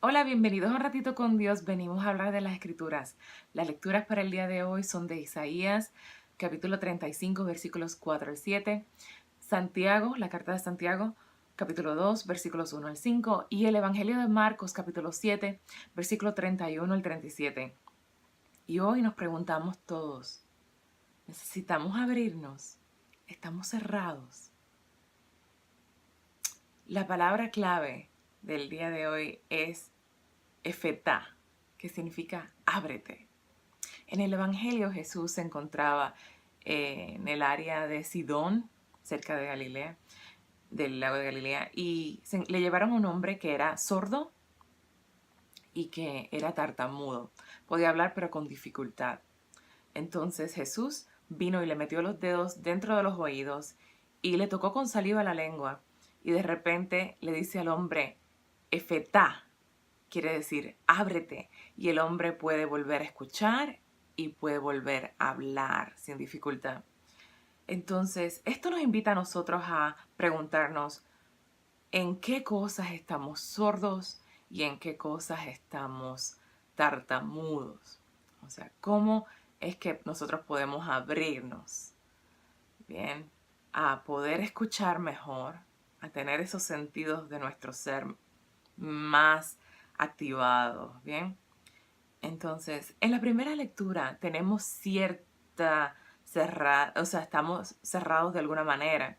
Hola, bienvenidos a Un Ratito con Dios. Venimos a hablar de las Escrituras. Las lecturas para el día de hoy son de Isaías, capítulo 35, versículos 4 al 7, Santiago, la carta de Santiago, capítulo 2, versículos 1 al 5, y el Evangelio de Marcos, capítulo 7, versículo 31 al 37. Y hoy nos preguntamos todos, ¿necesitamos abrirnos? ¿Estamos cerrados? La palabra clave del día de hoy es Efetá, que significa ábrete. En el Evangelio Jesús se encontraba en el área de Sidón, cerca de Galilea, del lago de Galilea, y le llevaron a un hombre que era sordo y que era tartamudo. Podía hablar pero con dificultad. Entonces Jesús vino y le metió los dedos dentro de los oídos y le tocó con saliva la lengua. Y de repente le dice al hombre, Efetá, quiere decir ábrete, y el hombre puede volver a escuchar y puede volver a hablar sin dificultad. Entonces, esto nos invita a nosotros a preguntarnos en qué cosas estamos sordos y en qué cosas estamos tartamudos. O sea, cómo es que nosotros podemos abrirnos, bien, a poder escuchar mejor, a tener esos sentidos de nuestro ser más activados, ¿bien? Entonces, en la primera lectura tenemos cierta cerrada, o sea, estamos cerrados de alguna manera.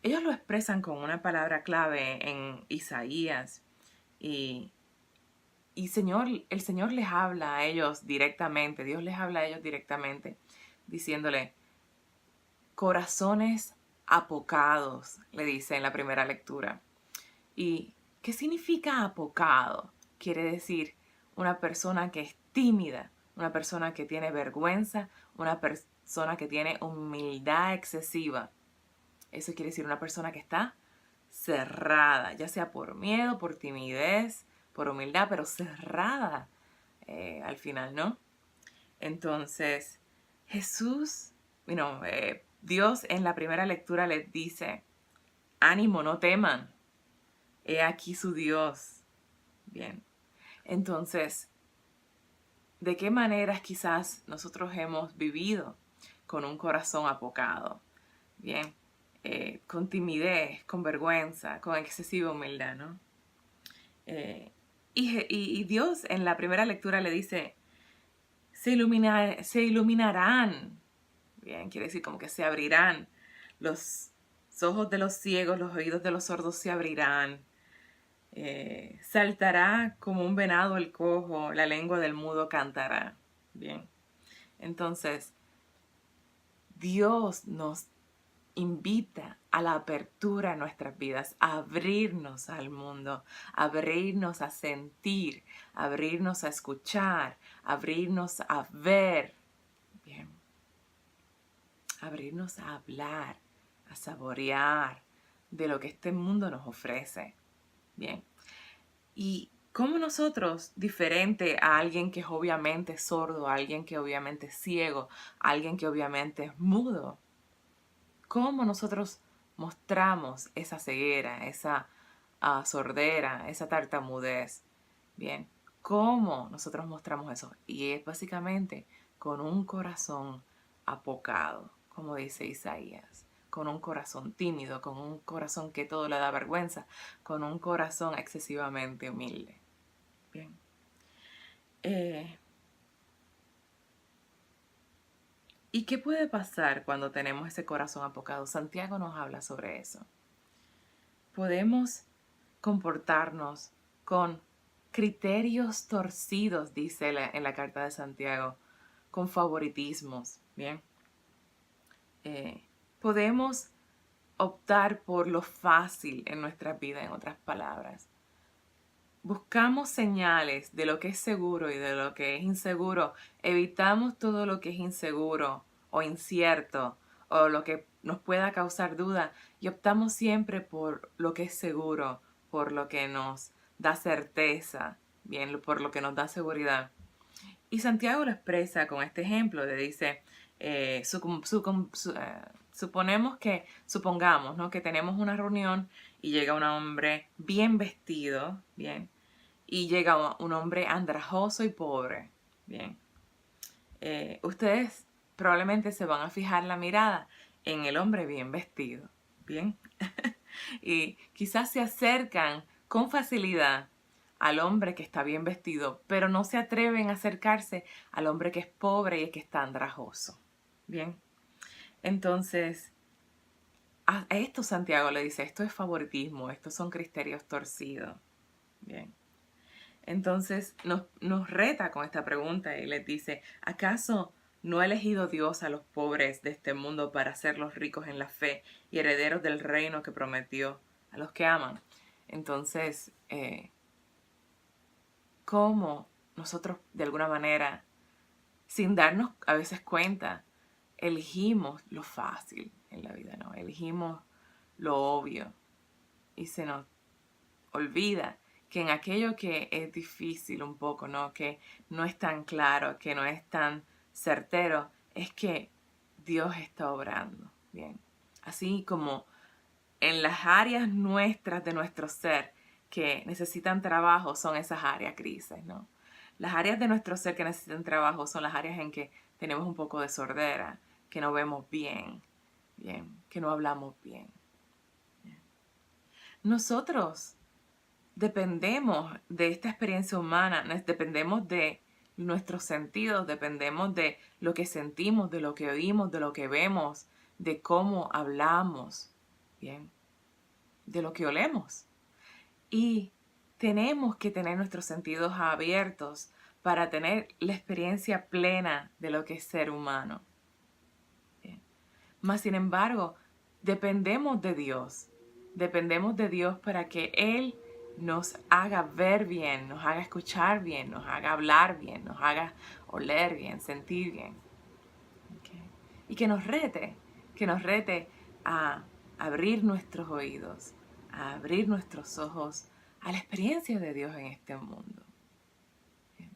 Ellos lo expresan con una palabra clave en Isaías y, el Señor les habla a ellos directamente, Dios les habla a ellos directamente, diciéndole, corazones apocados, le dice en la primera lectura. ¿Y qué significa apocado? Quiere decir una persona que es tímida, una persona que tiene vergüenza, una persona que tiene humildad excesiva. Eso quiere decir una persona que está cerrada, ya sea por miedo, por timidez, por humildad, pero cerrada al final, ¿no? Entonces, Jesús, Dios en la primera lectura les dice, ánimo, no teman, he aquí su Dios. Bien, entonces, ¿de qué maneras quizás nosotros hemos vivido con un corazón apocado? Bien, con timidez, con vergüenza, con excesiva humildad, ¿no? Y Dios en la primera lectura le dice, se iluminarán. Bien, quiere decir como que se abrirán. Los ojos de los ciegos, los oídos de los sordos se abrirán. Saltará como un venado el cojo, la lengua del mudo cantará. Bien, entonces Dios nos invita a la apertura en nuestras vidas, a abrirnos al mundo, a abrirnos a sentir, a abrirnos a escuchar, a abrirnos a ver, bien, a abrirnos a hablar, a saborear de lo que este mundo nos ofrece. Bien, y cómo nosotros, diferente a alguien que es obviamente sordo, a alguien que obviamente es ciego, a alguien que obviamente es mudo, cómo nosotros mostramos esa ceguera, esa sordera, esa tartamudez. Bien, ¿cómo nosotros mostramos eso? Y es básicamente con un corazón apocado, como dice Isaías, con un corazón tímido, con un corazón que todo le da vergüenza, con un corazón excesivamente humilde. Bien. ¿Y qué puede pasar cuando tenemos ese corazón apocado? Santiago nos habla sobre eso. Podemos comportarnos con criterios torcidos, dice en la carta de Santiago, con favoritismos, ¿bien? Podemos optar por lo fácil en nuestra vida, en otras palabras. Buscamos señales de lo que es seguro y de lo que es inseguro. Evitamos todo lo que es inseguro o incierto o lo que nos pueda causar duda y optamos siempre por lo que es seguro, por lo que nos da certeza, bien, por lo que nos da seguridad. Y Santiago lo expresa con este ejemplo, le dice, supongamos, ¿no? Que tenemos una reunión y llega un hombre bien vestido, bien, y llega un hombre andrajoso y pobre. Bien. Ustedes probablemente se van a fijar la mirada en el hombre bien vestido. Bien. Y quizás se acercan con facilidad al hombre que está bien vestido, pero no se atreven a acercarse al hombre que es pobre y que está andrajoso. Bien. Entonces, a esto Santiago le dice, esto es favoritismo, estos son criterios torcidos. Bien. Entonces nos reta con esta pregunta y les dice, ¿acaso no ha elegido Dios a los pobres de este mundo para hacerlos ricos en la fe y herederos del reino que prometió a los que aman? Entonces, ¿cómo nosotros de alguna manera, sin darnos a veces cuenta, elegimos lo fácil en la vida, ¿no? Elegimos lo obvio y se nos olvida que en aquello que es difícil un poco, ¿no? Que no es tan claro, que no es tan certero, es que Dios está obrando. Bien. Así como en las áreas nuestras de nuestro ser que necesitan trabajo son esas áreas grises, ¿no? Las áreas de nuestro ser que necesitan trabajo son las áreas en que tenemos un poco de sordera, que no vemos bien, bien, que no hablamos bien. Bien. Nosotros dependemos de esta experiencia humana, dependemos de nuestros sentidos, dependemos de lo que sentimos, de lo que oímos, de lo que vemos, de cómo hablamos, bien, de lo que olemos. Y tenemos que tener nuestros sentidos abiertos para tener la experiencia plena de lo que es ser humano. Bien. Mas, sin embargo, dependemos de Dios para que Él nos haga ver bien, nos haga escuchar bien, nos haga hablar bien, nos haga oler bien, sentir bien. ¿Okay? Y que nos rete a abrir nuestros oídos, a abrir nuestros ojos a la experiencia de Dios en este mundo. Bien.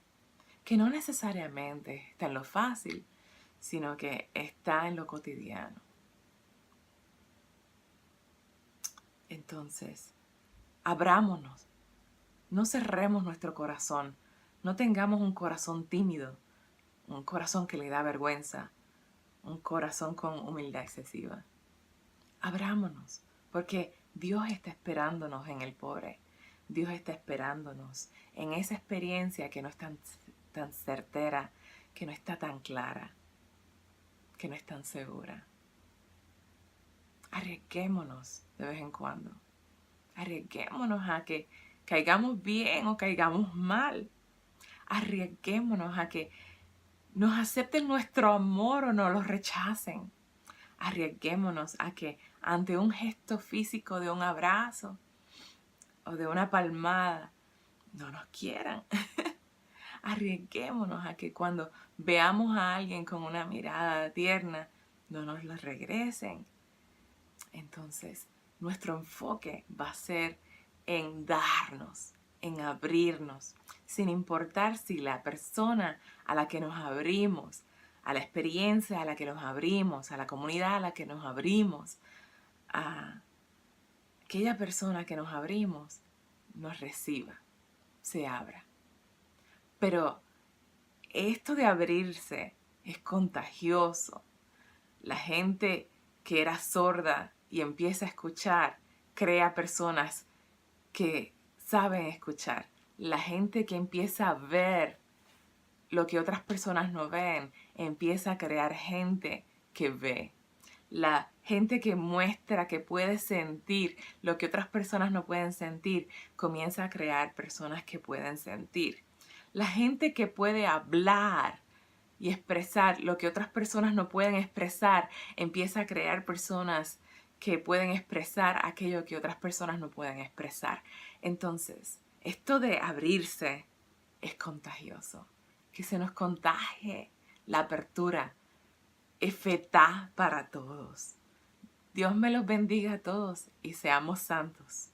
Que no necesariamente está en lo fácil, sino que está en lo cotidiano. Entonces, abrámonos, no cerremos nuestro corazón, no tengamos un corazón tímido, un corazón que le da vergüenza, un corazón con humildad excesiva. Abrámonos, porque Dios está esperándonos en el pobre. Dios está esperándonos en esa experiencia que no es tan certera, que no está tan clara, que no es tan segura. Arriesguémonos de vez en cuando. Arriesguémonos a que caigamos bien o caigamos mal. Arriesguémonos a que nos acepten nuestro amor o nos lo rechacen. Arriesguémonos a que ante un gesto físico de un abrazo o de una palmada no nos quieran. Arriesguémonos a que cuando veamos a alguien con una mirada tierna no nos lo regresen. Entonces, nuestro enfoque va a ser en darnos, en abrirnos, sin importar si la persona a la que nos abrimos, a la experiencia a la que nos abrimos, a la comunidad a la que nos abrimos, a aquella persona que nos abrimos, nos reciba, se abra. Pero esto de abrirse es contagioso. La gente que era sorda y empieza a escuchar, crea personas que saben escuchar. La gente que empieza a ver lo que otras personas no ven, empieza a crear gente que ve. La gente que muestra que puede sentir lo que otras personas no pueden sentir, comienza a crear personas que pueden sentir. La gente que puede hablar y expresar lo que otras personas no pueden expresar, empieza a crear personas que pueden expresar aquello que otras personas no pueden expresar. Entonces, esto de abrirse es contagioso. Que se nos contagie la apertura. Efetá para todos. Dios me los bendiga a todos y seamos santos.